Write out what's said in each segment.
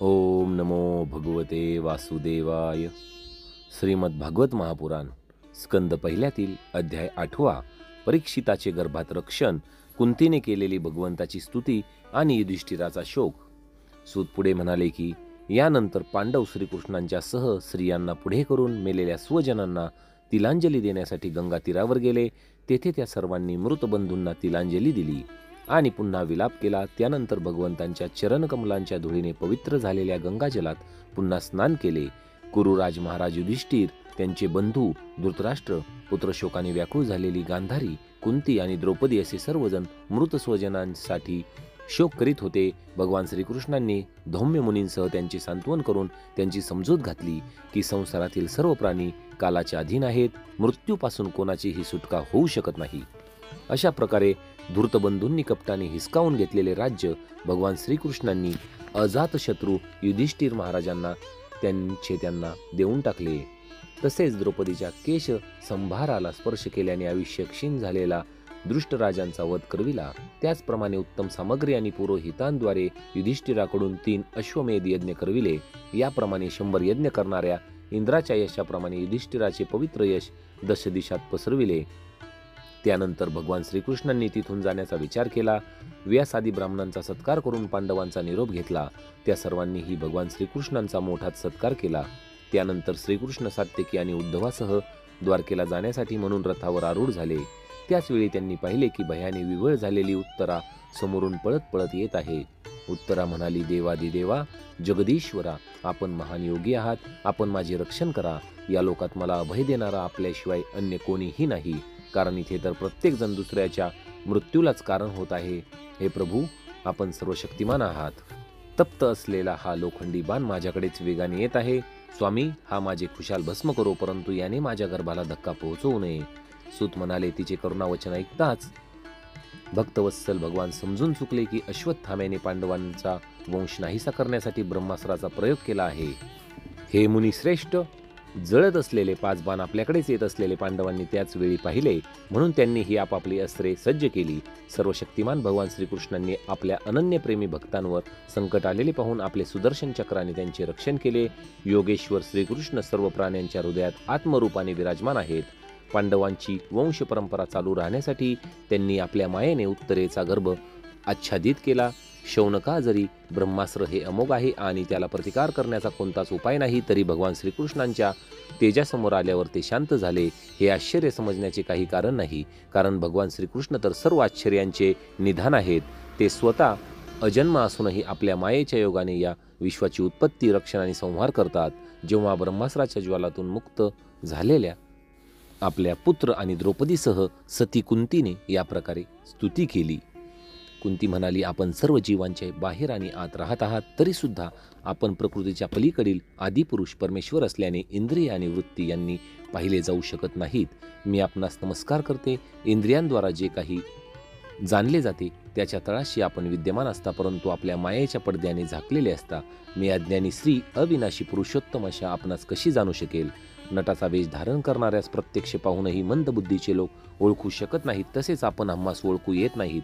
ओम नमो भगवते वासुदेवाय. श्रीमद भागवत महापुराण स्कंद पहिल्यातील अध्याय 8. परीक्षिताचे गर्भात रक्षण, कुंतीने केलेली भगवंताची स्तुती आणि युधिष्ठिराचा शोक. सूत पुढे म्हणाले की यानंतर पांडव श्रीकृष्णांच्या सह स्त्रियांना पुढे करून मेलेल्या स्वजनांना तिलांजली देण्यासाठी गंगा तीरावर गेले. तेथे त्या सर्वांनी मृत बंधूंना तिलांजली दिली आणि पुन्हा विलाप केला. त्यानंतर भगवंतांच्या चरणकमलांच्या धुळीने पवित्र झालेल्या गंगाजलात पुन्हा स्नान केले. कुरुराज महाराज युधिष्ठिर, त्यांचे बंधू धृतराष्ट्र, पुत्रशोकाने व्याकुळ झालेली गांधारी, कुंती आणि द्रौपदी असे सर्वजण मृत स्वजनांसाठी शोक करीत होते. भगवान श्रीकृष्णांनी धौम्य मुनींसह त्यांचे सांत्वन करून त्यांची समजूत घातली की संसारातील सर्व प्राणी कालाच्या अधीन आहेत, मृत्यूपासून कोणाचीही सुटका होऊ शकत नाही. अशा प्रकारे धूर्तबंधूंनी कपटाने हिसकावून घेतलेले राज्य भगवान श्रीकृष्णांनी अजातशत्रू युधिष्ठिर महाराजांना त्यांना देऊन टाकले. तसेच द्रौपदीच्या केश संभाराला स्पर्श केल्याने आयुष्य क्षीण झालेला दृष्टराजांचा वध करविला. त्याचप्रमाणे उत्तम सामग्री आणि पुरोहितांद्वारे युधिष्ठिराकडून 3 अश्वमेध यज्ञ करविले. याप्रमाणे 100 यज्ञ करणाऱ्या इंद्राच्या यशाप्रमाणे युधिष्ठिराचे पवित्र यश दश दिशात पसरविले. त्यानंतर भगवान श्रीकृष्णांनी तिथून जाण्याचा विचार केला. व्यासादी ब्राह्मणांचा सत्कार करून पांडवांचा निरोप घेतला. त्या सर्वांनीही भगवान श्रीकृष्णांचा मोठाच सत्कार केला. त्यानंतर श्रीकृष्ण सात्यकी आणि उद्धवासह द्वारकेला जाण्यासाठी म्हणून रथावर आरूढ झाले. त्याचवेळी त्यांनी पाहिले की भयाने विव्हळ झालेली उत्तरा समोरून पळत पळत येत आहे. उत्तरा म्हणाली, देवादिदेवा जगदीश्वरा, आपण महान योगी आहात. आपण माझे रक्षण करा. या लोकात मला अभय देणारा आपल्याशिवाय अन्य कोणीही नाही, कारण इथे तर प्रत्येक जण दुसऱ्याच्या मृत्यूलाच कारण होत आहे. हे प्रभू, आपण सर्व शक्तिमान आहात. तप्त असलेला हा लोखंडी बाण माझ्याकडेच वेगाने येत आहे. स्वामी, हा माझे खुशाल भस्म करो, परंतु याने माझ्या गर्भाला धक्का पोहोचवू नये. सूत म्हणाले, तिचे करुणावचन ऐकताच भक्तवत्सल भगवान समजून चुकले की अश्वत्थाम्याने पांडवांचा वंश नाहीसा करण्यासाठी ब्रह्मास्त्राचा प्रयोग केला आहे. हे मुनिश्रेष्ठ, जळत असलेले 5 बाण आपल्याकडेच येत असलेले पांडवांनी त्याच वेळी पाहिले, म्हणून त्यांनी ही आपापली अस्त्रे सज्ज केली. सर्व शक्तिमान भगवान श्रीकृष्णांनी आपल्या अनन्यप्रेमी भक्तांवर संकट आलेले पाहून आपले सुदर्शन चक्राने त्यांचे रक्षण केले. योगेश्वर श्रीकृष्ण सर्व प्राण्यांच्या हृदयात आत्मरूपाने विराजमान आहेत. पांडवांची वंश परंपरा चालू राहण्यासाठी त्यांनी आपल्या मायेने उत्तरेचा गर्भ आच्छादित केला. शौनका, जरी ब्रह्मास्त्र हे अमोघ आहे आणि त्याला प्रतिकार करण्याचा कोणताच उपाय नाही, तरी भगवान श्रीकृष्णांच्या तेजासमोर आल्यावर ते शांत झाले. हे आश्चर्य समजण्याचे काही कारण नाही, कारण भगवान श्रीकृष्ण तर सर्व आश्चर्यांचे निधान आहेत. ते स्वतः अजन्म असूनही आपल्या मायेच्या योगाने या विश्वाची उत्पत्ती, रक्षण आणि संहार करतात. जेव्हा ब्रह्मास्त्राच्या ज्वालातून मुक्त झालेल्या आपल्या पुत्र आणि द्रौपदीसह सती कुंतीने या प्रकारे स्तुती केली. कुंती म्हणाली, आपण सर्व जीवांचे बाहेर आणि आत राहत आहात, तरी सुद्धा आपण प्रकृतीच्या पलीकडील आदिपुरुष परमेश्वर असल्याने इंद्रिय आणि वृत्ती यांनी पाहिले जाऊ शकत नाहीत. मी आपणास नमस्कार करते. इंद्रियांद्वारा जे काही जाणले जाते त्याच्या तळाशी आपण विद्यमान असता, परंतु आपल्या मायेच्या पडद्याने झाकलेले असता. मी अज्ञानी स्त्री अविनाशी पुरुषोत्तम अशा आपणास कशी जाणू शकेल? नटाचा वेश धारण करणाऱ्यास प्रत्यक्ष पाहूनही मंदबुद्धीचे लोक ओळखू शकत नाहीत, तसेच आपण आम्हास ओळखू येत नाहीत.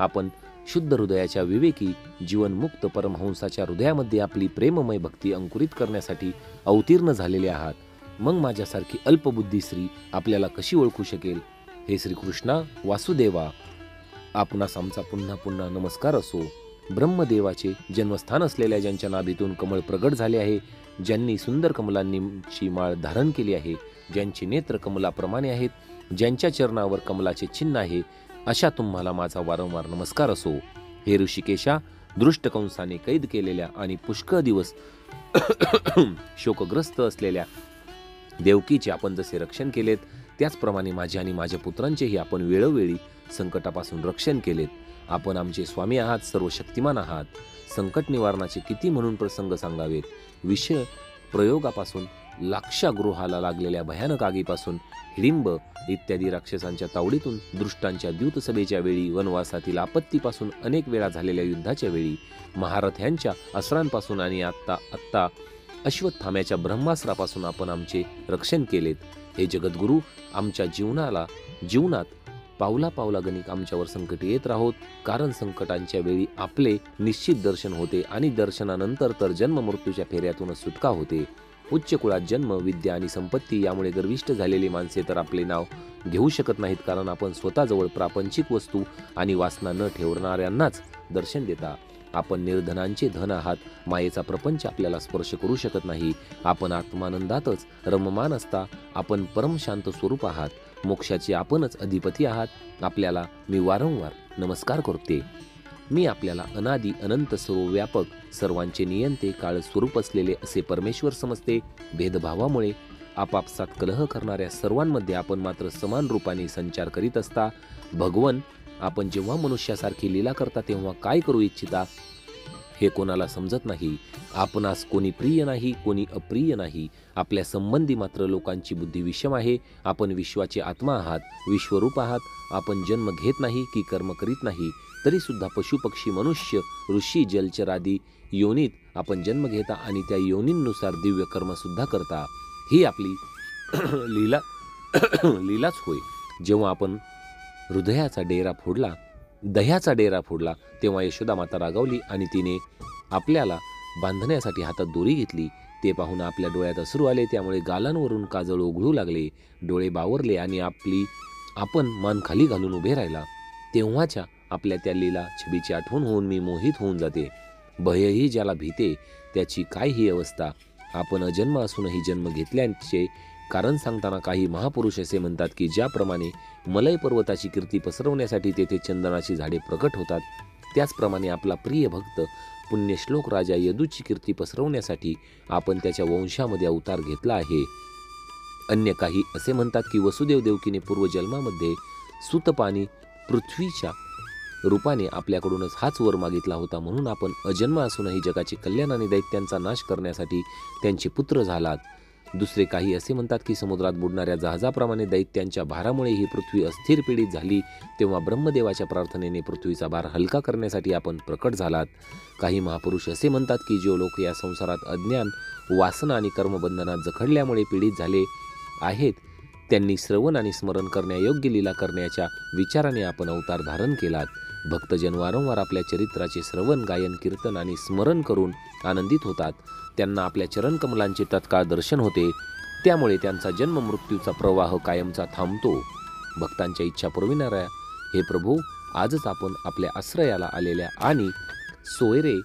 आपण शुद्ध हृदयाच्या विवेकी जीवनमुक्त परमहंसाच्या हृदयामध्ये आपली प्रेममय भक्ती अंकुरित करण्यासाठी अवतीर्ण झालेले आहात. मग माझ्यासारखी अल्पबुद्धी स्त्री आपल्याला कशी ओळखू शकेल? हे श्रीकृष्णा वासुदेवा, आपणास आमचा पुन्हा पुन्हा नमस्कार असो. ब्रह्मदेवाचे जन्मस्थान असलेल्या ज्यांच्या नाभीतून कमळ प्रगट झाले आहे, ज्यांनी सुंदर कमलांची माळ धारण केली आहे, ज्यांचे नेत्र कमलाप्रमाणे आहेत, ज्यांच्या चरणावर कमलाचे चिन्ह आहे, अशा तुम्हाला माझा वारंवार नमस्कार असो. हे ऋषिकेशा, दृष्टकंसाने कैद केलेल्या आणि पुष्कळ दिवस शोकग्रस्त असलेल्या देवकीचे आपण जसे रक्षण केलेत, त्याचप्रमाणे माझे आणि माझ्या पुत्रांचेही आपण वेळोवेळी संकटापासून रक्षण केलेत. आपण आमचे स्वामी आहात, सर्व शक्तिमान आहात. संकट निवारणाचे किती म्हणून प्रसंग सांगावेत. विषय प्रयोगापासून लाक्षागृहाला लागलेल्या भयानक आगीपासून, हिडिंब इत्यादी राक्षसांच्या तावडीतून, दृष्टांच्या द्यूतसभेच्या वेळी, वनवासातील आपत्तीपासून, अनेक वेळा झालेल्या युद्धाच्या वेळी, महारथ्यांच्या अस्त्रांपासून आणि आत्ता अश्वत्थाम्याच्या ब्रह्मास्त्रापासून आपण आमचे रक्षण केलेत. हे जगद्गुरू, आमच्या जीवनात पावला पावला गणिक आमच्यावर संकट येत राहोत, कारण संकटांच्या वेळी आपले निश्चित दर्शन होते आणि दर्शनानंतर तर जन्म मृत्यूच्या फेऱ्यातूनच सुटका होते. उच्च कुळात जन्म, विद्या आणि संपत्ती यामुळे गर्विष्ठ झालेली माणसे तर आपले नाव घेऊ शकत नाहीत, कारण आपण स्वतःजवळ प्रापंचिक वस्तू आणि वासना न ठेवणाऱ्यांनाच दर्शन देता. आपण निर्धनांचे धन आहात. मायेचा प्रपंच आपल्याला स्पर्श करू शकत नाही. आपण आत्मानंदातच रममान असता. आपण परमशांत स्वरूप आहात. मोक्षाचे आपणच अधिपती आहात. आपल्याला मी वारंवार नमस्कार करते. मी आपल्याला अनादी अनंत सर्वव्यापक सर्वांचे नियंते काळ स्वरूप असलेले असे परमेश्वर समजते. भेदभावामुळे आपापसात कलह करणाऱ्या सर्वांमध्ये आपण मात्र समान रूपाने संचार करीत असता. भगवन, आपण जेव्हा मनुष्यासारखी लीला करता तेव्हा काय करू इच्छिता हे कोणाला समजत नाही. आपणास कोणी प्रिय नाही, कोणी अप्रिय नाही. आपल्या संबंधी मात्र लोकांची बुद्धी विषम आहे. आपण विश्वाचे आत्मा आहात, विश्वरूप आहात. आपण जन्म घेत नाही की कर्म करीत नाही, तरी सुद्धा पशु पक्षी मनुष्य ऋषी जलचरादी योनीत आपण जन्म घेता आणि त्या योनींनुसार दिव्य कर्म सुद्धा करता. ही आपली लीलाच होय. जेव्हा आपण हृदयाचा डेरा फोडला, दह्याचा डेरा फोडला, तेव्हा यशोदा माता रागावली आणि तिने आपल्याला बांधण्यासाठी हातात दोरी घेतली. ते पाहून आपल्या डोळ्यात अश्रू आले. त्यामुळे गालांवरून काजळ ओघळू लागले. डोळे बावरले आणि आपण मान खाली घालून उभे राहिला. तेव्हाच्या आपल्या त्या लीला छबीची आठवण होऊन मी मोहित होऊन जाते. भयही ज्याला भीते त्याची काय ही अवस्था. आपण अजन्म असूनही जन्म घेतल्याचे कारण सांगताना काही महापुरुष असे म्हणतात की ज्याप्रमाणे मलय पर्वताची कीर्ती पसरवण्यासाठी तेथे चंदनाची झाडे प्रकट होतात, त्याचप्रमाणे आपला प्रिय भक्त पुण्यश्लोक राजा यदूची कीर्ती पसरवण्यासाठी आपण त्याच्या वंशामध्ये अवतार घेतला आहे. अन्य काही असे म्हणतात की वसुदेव देवकीने पूर्वजन्मामध्ये सुतपानी पृथ्वीच्या रूपाने आपल्याकडूनच हाच वर मागितला होता, म्हणून आपण अजन्म असूनही जगाचे कल्याण आणि दैत्यांचा नाश करण्यासाठी त्यांचे पुत्र झालात. दुसरे काही असे म्हणतात की समुद्रात बुडणाऱ्या जहाजाप्रमाणे दैत्यांच्या भारामुळे ही पृथ्वी अस्थिर पीडित झाली, तेव्हा ब्रह्मदेवाच्या प्रार्थनेने पृथ्वीचा भार हलका करण्यासाठी आपण प्रकट झालात. काही महापुरुष असे म्हणतात की जो लोक या संसारात अज्ञान, वासना आणि कर्मबंधनात जखडल्यामुळे पीडित झाले आहेत, त्यांनी श्रवण आणि स्मरण करण्यायोग्य लीला करण्याच्या विचाराने आपण अवतार धारण केलात. भक्तजन वारंवार आपल्या चरित्राचे श्रवण, गायन, कीर्तन आणि स्मरण करून आनंदित होतात. त्यांना आपल्या चरणकमलांचे तत्काळ दर्शन होते. त्यामुळे त्यांचा जन्म मृत्यूचा प्रवाह कायमचा थांबतो. भक्तांच्या इच्छा पुरविणाऱ्या हे प्रभू, आजच आपण आपल्या आश्रयाला आलेल्या आणि सोयरे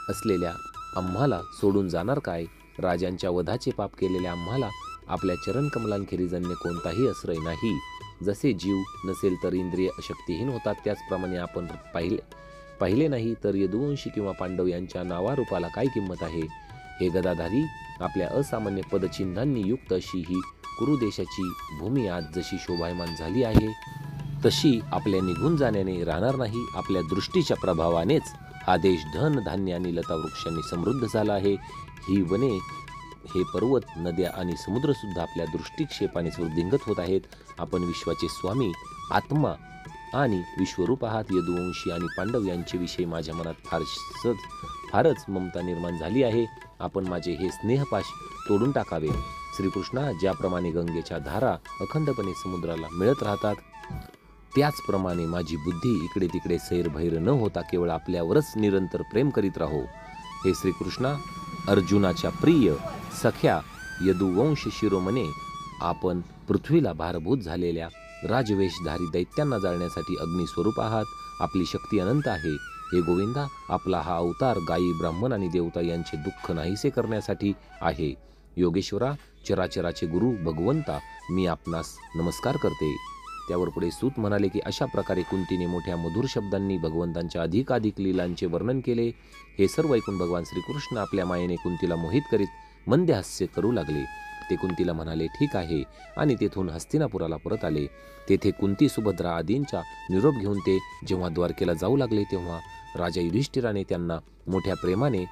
असलेल्या आम्हाला सोडून जाणार काय? राजांच्या वधाचे पाप केलेल्या आम्हाला आपल्या चरणकमलांखेरीज अन्य कोणताही आश्रय नाही. जसे जीव नसेल तर इंद्रिय अशक्तिहीन होतात, त्याचप्रमाणे आपण पाहिले नाही तर यदुवंशी किंवा पांडव यांच्या नावारूपाला काय किंमत आहे? हे गदाधारी, आपल्या असामान्य पदचिन्हांनी युक्त अशी ही कुरुदेशाची भूमी आज जशी शोभायमान झाली आहे, तशी आपल्या निघून जाण्याने राहणार नाही. आपल्या दृष्टीच्या प्रभावानेच हा देश धन, धान्य आणि लता वृक्षांनी समृद्ध झाला आहे. ही वने, हे पर्वत, नद्या आणि समुद्रसुद्धा आपल्या दृष्टिक्षेपाने वृद्धिंगत होत आहेत. आपण विश्वाचे स्वामी, आत्मा आणि विश्वरूप आहात. यदुवंशी आणि पांडव यांच्याविषयी माझ्या मनात फारच ममता निर्माण झाली आहे. आपण माझे हे स्नेहपाश तोडून टाकावे. श्रीकृष्णा, ज्याप्रमाणे गंगेच्या धारा अखंडपणे समुद्राला मिळत राहतात, त्याचप्रमाणे माझी बुद्धी इकडे तिकडे सैरभैर न होता केवळ आपल्यावरच निरंतर प्रेम करीत राहो. हे श्रीकृष्णा, अर्जुनाच्या प्रिय सख्या यदुवंश शिरोमणे, आपण पृथ्वीला भारभूत झालेल्या राजवेशधारी दैत्यांना जाळण्यासाठी अग्निस्वरूप आहात. आपली शक्ती अनंत आहे. हे गोविंदा, आपला हा अवतार गायी, ब्राह्मण आणि देवता यांचे दुःख नाहीसे करण्यासाठी आहे. योगेश्वरा, चराचराचे गुरु भगवंता, मी आपणास नमस्कार करते. त्यावर पुढे सूत म्हणाले की अशा प्रकारे कुंतीने मोठ्या मधुर शब्दांनी भगवंतांच्या अधिकाधिक लीलांचे वर्णन केले. हे सर्व ऐकून भगवान श्रीकृष्ण आपल्या मायेने कुंतीला मोहित करीत मंद हास्य करू लागले. ते कुंतीला म्हणाले, ठीक आहे, आणि तेथून हस्तिनापुराला परत आले. तेथे कुंती, सुभद्रा आदींचा निरोप घेऊन ते जेव्हा द्वारकेला जाऊ लागले, तेव्हा राजा युधिष्ठिराने त्यांना मोठ्या प्रेमाने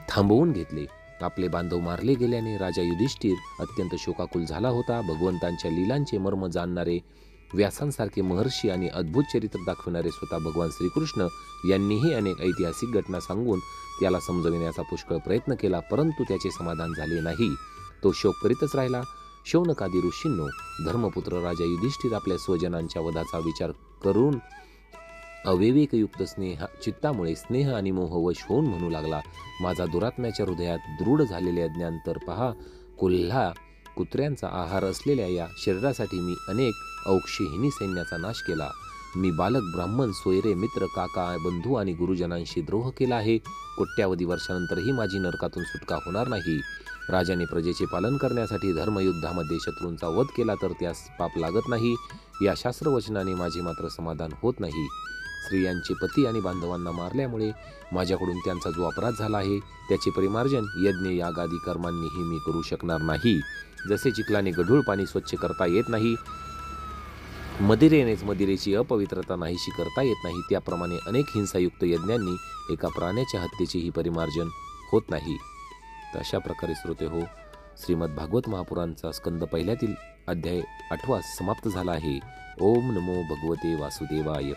थांबवून घेतले. आपले बांधव मारले गेल्याने राजा युधिष्ठिर अत्यंत शोकाकुल झाला होता. भगवंतांच्या लीलांचे मर्म जाणणारे व्यासांसारखे महर्षी आणि अद्भुत चरित्र दाखविणारे स्वतः भगवान श्रीकृष्ण यांनीही अनेक ऐतिहासिक घटना सांगून त्याला समजविण्याचा पुष्कळ प्रयत्न केला, परंतु त्याचे समाधान झाले नाही. तो शोक करीतच राहिला. शौनकादी ऋषींनो, धर्मपुत्र राजा युधिष्ठिर आपल्या स्वजनांच्या वधाचा विचार करून अविवेकयुक्त चित्तामुळे स्नेह आणि मोहवश होऊन म्हणू लागला, माझा दुरात्म्याच्या हृदयात दृढ झालेले अज्ञान तर पहा. कोल्हा कुत्र्यांचा आहार असलेल्या या शरीरासाठी मी अनेक औक्षहिनी सैन्याचा नाश केला. मी बालक, ब्राह्मण, सोयरे, मित्र, काका, बंधू आणि गुरुजनांशी द्रोह केला आहे. कोट्यावधी वर्षानंतरही माझी नरकातून सुटका होणार नाही. राजाने प्रजेचे पालन करण्यासाठी धर्मयुद्धामध्ये शत्रूंचा वध केला तर त्यास पाप लागत नाही. या शास्त्रवचनाने माझे मात्र समाधान होत नाही. स्त्रियांचे पती आणि बांधवांना मारल्यामुळे माझ्याकडून त्यांचा जो अपराध झाला आहे त्याचे परिमार्जन यज्ञ यागादी कर्मांनीही मी करू शकणार नाही. जसे चिखलाने गढूळ पाणी स्वच्छ करता येत नाही, मदिरेनेच मदिरेची अपवित्रता नाहीशी करता येत नाही, त्याप्रमाणे अनेक हिंसायुक्त यज्ञांनी एका प्राण्याच्या हत्येचेही परिमार्जन होत नाही. तर अशा प्रकारे श्रोते हो, श्रीमद भागवत महापुराणचा स्कंद पहिल्यातील अध्याय 8 समाप्त झाला आहे. ओम नमो भगवते वासुदेवाय.